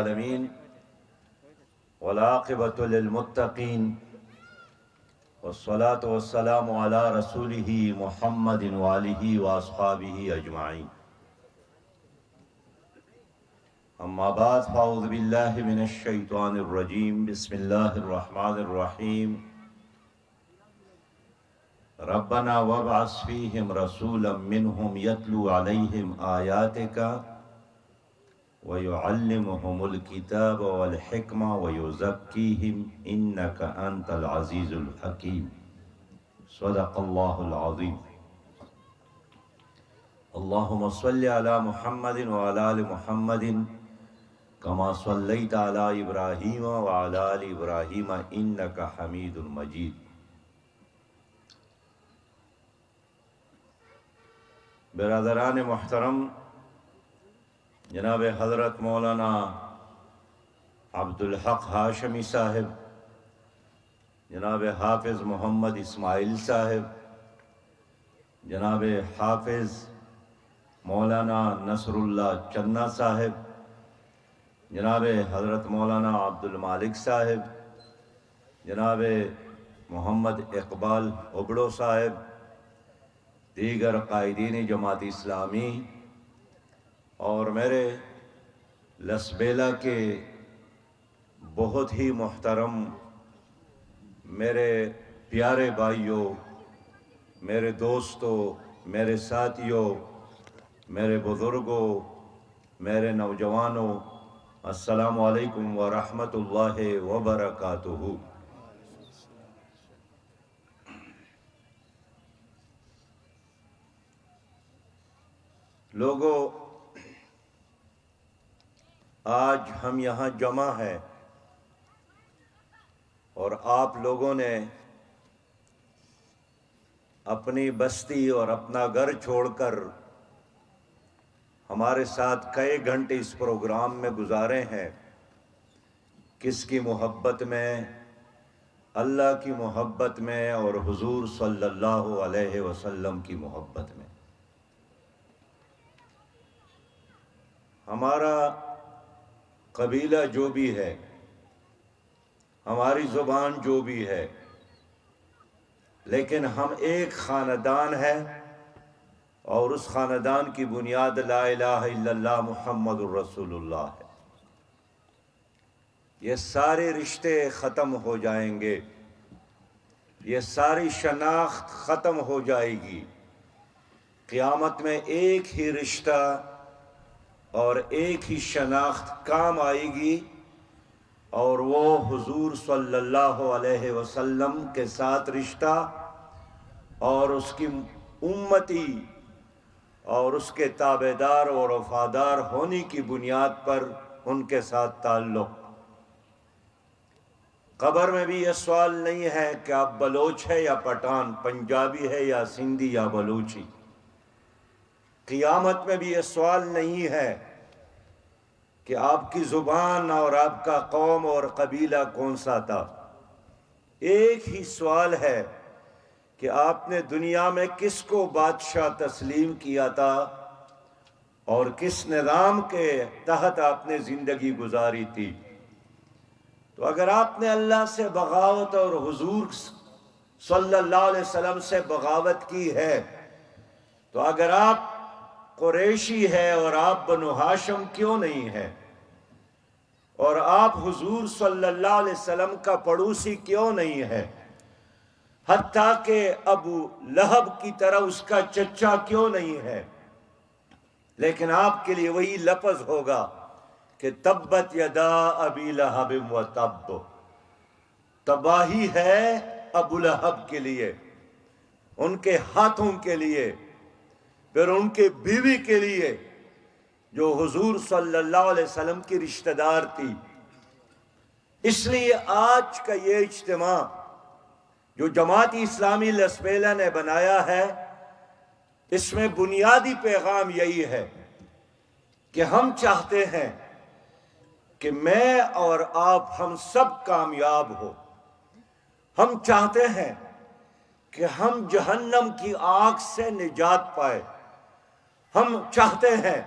العالمین والعاقبۃ للمتقین والصلاة والسلام علی رسولہ محمد وآلہ واصحابہ اجمعین اما بعد فاعوذ باللہ من الشیطان الرجیم بسم اللہ الرحمن الرحیم ربنا وابعث فیہم رسولا منہم یتلو علیہم آیاتک وَيُعَلِّمُهُمُ الْكِتَابَ وَالْحِكْمَةَ وَيُزَكِّيهِمْ إِنَّكَ أَنْتَ الْعَزِيزُ الْحَكِيمُ صدق اللہ العظیم۔ اللہم صلی علی محمد وعلی آل محمد کما صلیت علی ابراہیم وعلی آل ابراہیم انک حمید مجید۔ برادران محترم، جناب حضرت مولانا عبدالحق ہاشمی صاحب، جناب حافظ محمد اسماعیل صاحب، جناب حافظ مولانا نصر اللہ چنہ صاحب، جناب حضرت مولانا عبدالمالک صاحب، جناب محمد اقبال ابڑو صاحب، دیگر قائدین جماعت اسلامی اور میرے لسبیلا کے بہت ہی محترم میرے پیارے بھائیوں، میرے دوستوں، میرے ساتھیوں، میرے بزرگوں، میرے نوجوانوں، السلام علیکم ورحمۃ اللہ وبرکاتہ۔ لوگوں، آج ہم یہاں جمع ہیں اور آپ لوگوں نے اپنی بستی اور اپنا گھر چھوڑ کر ہمارے ساتھ کئی گھنٹے اس پروگرام میں گزارے ہیں۔ کس کی محبت میں؟ اللہ کی محبت میں اور حضور صلی اللہ علیہ وسلم کی محبت میں۔ ہمارا قبیلہ جو بھی ہے، ہماری زبان جو بھی ہے، لیکن ہم ایک خاندان ہے اور اس خاندان کی بنیاد لا الہ الا اللہ محمد الرسول اللہ ہے۔ یہ سارے رشتے ختم ہو جائیں گے، یہ ساری شناخت ختم ہو جائے گی۔ قیامت میں ایک ہی رشتہ اور ایک ہی شناخت کام آئے گی، اور وہ حضور صلی اللہ علیہ وسلم کے ساتھ رشتہ اور اس کی امتی اور اس کے تابعدار اور وفادار ہونے کی بنیاد پر ان کے ساتھ تعلق۔ قبر میں بھی یہ سوال نہیں ہے کہ آپ بلوچ ہے یا پٹھان، پنجابی ہے یا سندھی یا بلوچی۔ قیامت میں بھی یہ سوال نہیں ہے کہ آپ کی زبان اور آپ کا قوم اور قبیلہ کون سا تھا۔ ایک ہی سوال ہے کہ آپ نے دنیا میں کس کو بادشاہ تسلیم کیا تھا اور کس نظام کے تحت آپ نے زندگی گزاری تھی۔ تو اگر آپ نے اللہ سے بغاوت اور حضور صلی اللہ علیہ وسلم سے بغاوت کی ہے، تو اگر آپ قریشی ہے اور آپ بنو ہاشم کیوں نہیں ہے، اور آپ حضور صلی اللہ علیہ وسلم کا پڑوسی کیوں نہیں ہے، حتیٰ کہ ابو لہب کی طرح اس کا چچا کیوں نہیں ہے، لیکن آپ کے لیے وہی لفظ ہوگا کہ تبت یدا ابی لہب و تب۔ تباہی ہے ابو لہب کے لیے، ان کے ہاتھوں کے لیے، پھر ان کے بیوی کے لیے جو حضور صلی اللہ علیہ وسلم کی رشتہ دار تھی۔ اس لیے آج کا یہ اجتماع جو جماعت اسلامی لسبیلا نے بنایا ہے، اس میں بنیادی پیغام یہی ہے کہ ہم چاہتے ہیں کہ میں اور آپ ہم سب کامیاب ہو۔ ہم چاہتے ہیں کہ ہم جہنم کی آگ سے نجات پائے۔ ہم چاہتے ہیں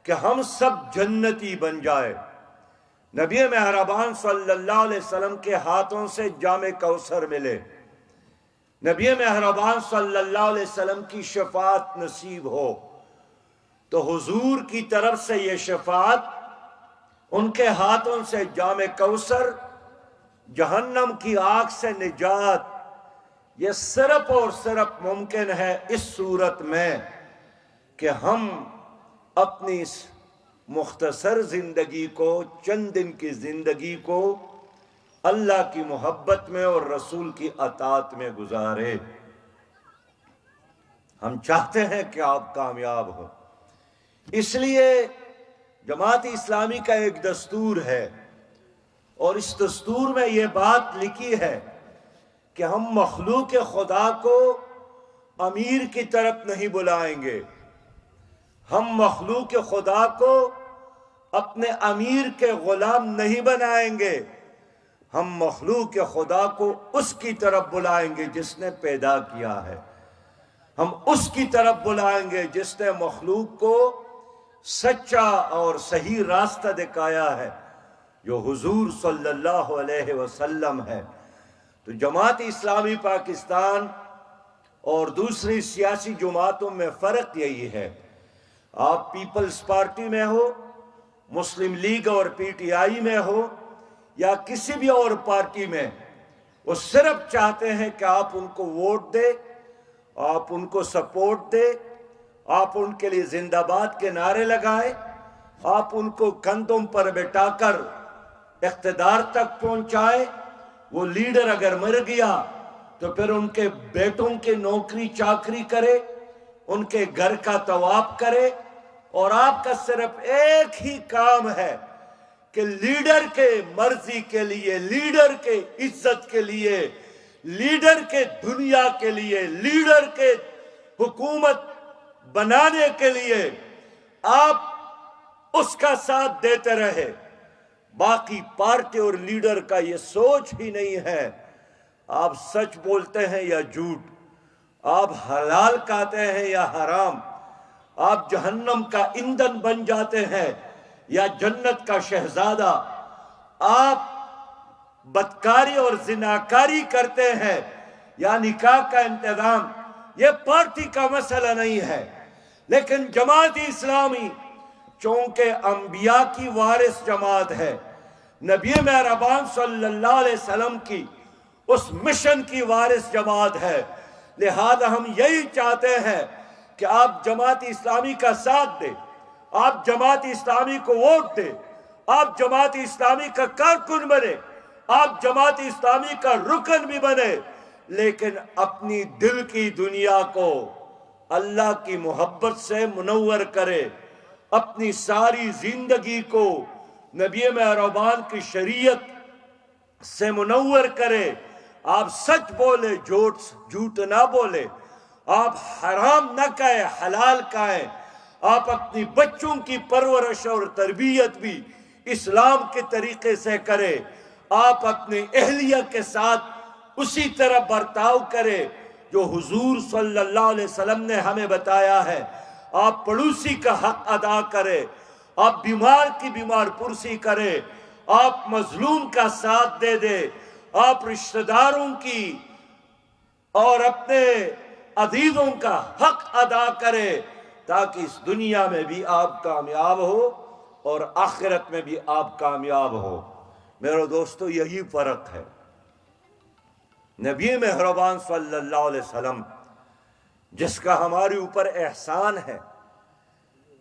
کہ ہم سب جنتی بن جائے۔ نبی مہربان صلی اللہ علیہ وسلم کے ہاتھوں سے جام کوثر ملے، نبی مہربان صلی اللہ علیہ وسلم کی شفاعت نصیب ہو، تو حضور کی طرف سے یہ شفاعت، ان کے ہاتھوں سے جام کوثر، جہنم کی آگ سے نجات، یہ صرف اور صرف ممکن ہے اس صورت میں کہ ہم اپنی اس مختصر زندگی کو، چند دن کی زندگی کو اللہ کی محبت میں اور رسول کی اطاعت میں گزارے۔ ہم چاہتے ہیں کہ آپ کامیاب ہوں، اس لیے جماعت اسلامی کا ایک دستور ہے، اور اس دستور میں یہ بات لکھی ہے کہ ہم مخلوق خدا کو امیر کی طرف نہیں بلائیں گے، ہم مخلوق خدا کو اپنے امیر کے غلام نہیں بنائیں گے، ہم مخلوق خدا کو اس کی طرف بلائیں گے جس نے پیدا کیا ہے، ہم اس کی طرف بلائیں گے جس نے مخلوق کو سچا اور صحیح راستہ دکھایا ہے، جو حضور صلی اللہ علیہ وسلم ہے۔ تو جماعت اسلامی پاکستان اور دوسری سیاسی جماعتوں میں فرق یہی ہے، آپ پیپلز پارٹی میں ہو، مسلم لیگ اور پی ٹی آئی میں ہو، یا کسی بھی اور پارٹی میں، وہ صرف چاہتے ہیں کہ آپ ان کو ووٹ دے، آپ ان کو سپورٹ دے، آپ ان کے لیے زندہ باد کے نعرے لگائیں، آپ ان کو کندھوں پر بٹھا کر اقتدار تک پہنچائے۔ وہ لیڈر اگر مر گیا تو پھر ان کے بیٹوں کے نوکری چاکری کرے، ان کے گھر کا طواف کرے، اور آپ کا صرف ایک ہی کام ہے کہ لیڈر کے مرضی کے لیے، لیڈر کے عزت کے لیے، لیڈر کے دنیا کے لیے، لیڈر کے حکومت بنانے کے لیے آپ اس کا ساتھ دیتے رہے۔ باقی پارٹی اور لیڈر کا یہ سوچ ہی نہیں ہے آپ سچ بولتے ہیں یا جھوٹ، آپ حلال کھاتے ہیں یا حرام، آپ جہنم کا ایندھن بن جاتے ہیں یا جنت کا شہزادہ، آپ بدکاری اور زناکاری کرتے ہیں یا نکاح کا انتظام، یہ پارٹی کا مسئلہ نہیں ہے۔ لیکن جماعت اسلامی چونکہ انبیاء کی وارث جماعت ہے، نبی مہربان صلی اللہ علیہ وسلم کی اس مشن کی وارث جماعت ہے، لہذا ہم یہی چاہتے ہیں کہ آپ جماعت اسلامی کا ساتھ دیں، آپ جماعت اسلامی کو ووٹ دیں، آپ جماعت اسلامی کا کارکن بنے، آپ جماعت اسلامی کا رکن بھی بنے، لیکن اپنی دل کی دنیا کو اللہ کی محبت سے منور کرے، اپنی ساری زندگی کو نبی مہربان کی شریعت سے منور کرے۔ آپ سچ بولے، جھوٹ نہ بولے، آپ حرام نہ کہیں، حلال کہیں، آپ اپنی بچوں کی پرورش اور تربیت بھی اسلام کے طریقے سے کرے، آپ اپنی اہلیہ کے ساتھ اسی طرح برتاؤ کرے جو حضور صلی اللہ علیہ وسلم نے ہمیں بتایا ہے، آپ پڑوسی کا حق ادا کرے، آپ بیمار کی بیمار پرسی کرے، آپ مظلوم کا ساتھ دے دے، آپ رشتہ داروں کی اور اپنے عزیزوں کا حق ادا کرے، تاکہ اس دنیا میں بھی آپ کامیاب ہو اور آخرت میں بھی آپ کامیاب ہو۔ میرے دوستو، یہی فرق ہے۔ نبی مہربان صلی اللہ علیہ وسلم جس کا ہمارے اوپر احسان ہے،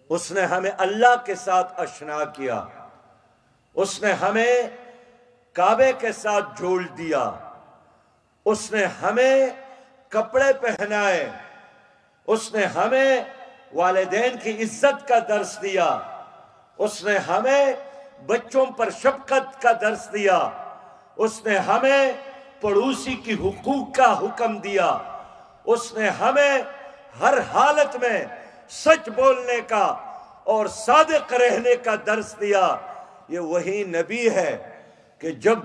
اس نے ہمیں اللہ کے ساتھ اشنا کیا، اس نے ہمیں کعبے کے ساتھ جوڑ دیا، اس نے ہمیں کپڑے پہنائے، اس نے ہمیں والدین کی عزت کا درس دیا، اس نے ہمیں بچوں پر شفقت کا درس دیا، اس نے ہمیں پڑوسی کی حقوق کا حکم دیا، اس نے ہمیں ہر حالت میں سچ بولنے کا اور صادق رہنے کا درس دیا۔ یہ وہی نبی ہے کہ جب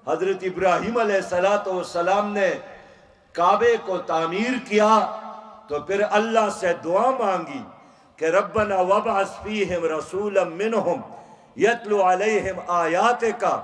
حضرت ابراہیم علیہ السلام نے کعبے کو تعمیر کیا تو پھر اللہ سے دعا مانگی کہ ربنا وابعث فیہم رسولا منہم یتلو علیہم آیات کا